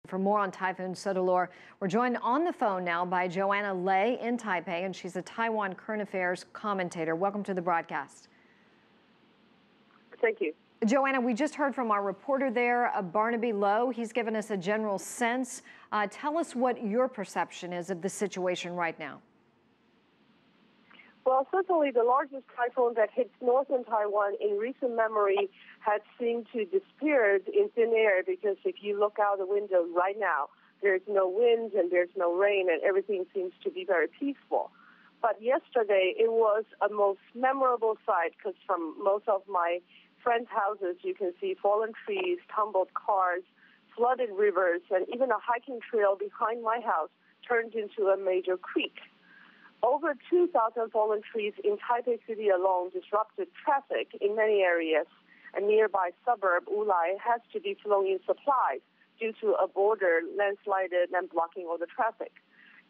For more on Typhoon Soudelor, we're joined on the phone now by Joanna Lei in Taipei, and she's a Taiwan current affairs commentator. Welcome to the broadcast. Thank you. Joanna, we just heard from our reporter there, Barnaby Lowe. He's given us a general sense. Tell us what your perception is of the situation right now. Well, certainly the largest typhoon that hits northern Taiwan in recent memory had seemed to disappear in thin air, because if you look out the window right now, there's no wind and there's no rain, and everything seems to be very peaceful. But yesterday, it was a most memorable sight, because from most of my friends' houses, you can see fallen trees, tumbled cars, flooded rivers, and even a hiking trail behind my house turned into a major creek. Over 2,000 fallen trees in Taipei City alone disrupted traffic in many areas. A nearby suburb, Wulai, has to be flowing in supplies due to a border landslided and blocking all the traffic.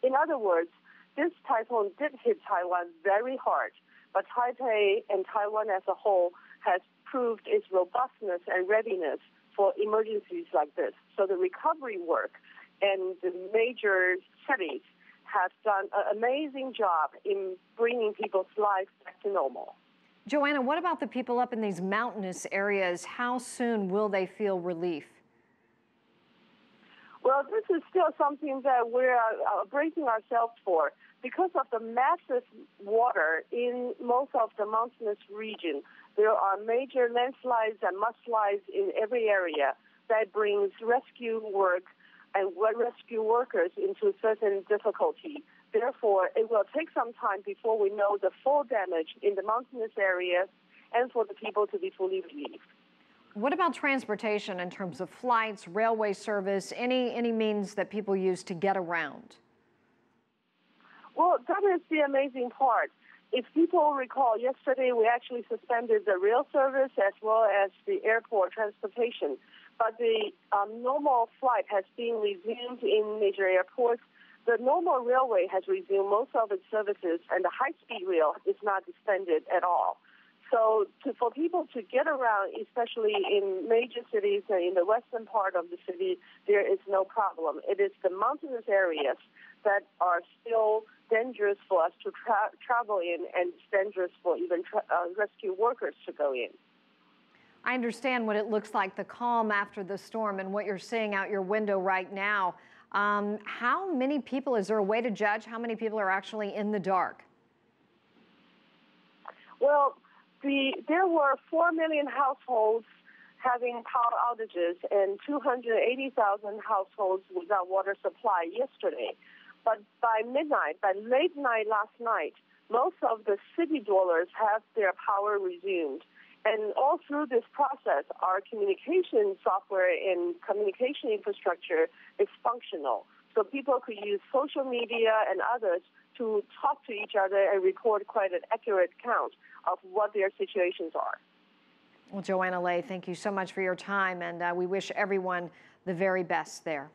In other words, this typhoon did hit Taiwan very hard, but Taipei and Taiwan as a whole has proved its robustness and readiness for emergencies like this. So the recovery work and the major cities have done an amazing job in bringing people's lives back to normal. Joanna, what about the people up in these mountainous areas? How soon will they feel relief? Well, this is still something that we're bracing ourselves for. Because of the massive water in most of the mountainous region, there are major landslides and mudslides in every area that brings rescue work and rescue workers into certain difficulty. Therefore, it will take some time before we know the full damage in the mountainous areas and for the people to be fully relieved. What about transportation in terms of flights, railway service, any means that people use to get around? Well, that is the amazing part. If people recall, yesterday we actually suspended the rail service as well as the airport transportation. But the normal flight has been resumed in major airports. The normal railway has resumed most of its services, and the high-speed rail is not suspended at all. So for people to get around, especially in major cities and in the western part of the city, there is no problem. It is the mountainous areas that are still dangerous for us to travel in, and it's dangerous for even rescue workers to go in. I understand what it looks like, the calm after the storm, and what you're seeing out your window right now. How many people, is there a way to judge how many people are actually in the dark? Well, there were 4 million households having power outages and 280,000 households without water supply yesterday. But by midnight, by late night last night, most of the city dwellers have their power resumed. And all through this process, our communication software and communication infrastructure is functional. So people could use social media and others to talk to each other and record quite an accurate count of what their situations are. Well, Joanna Lei, thank you so much for your time, and we wish everyone the very best there.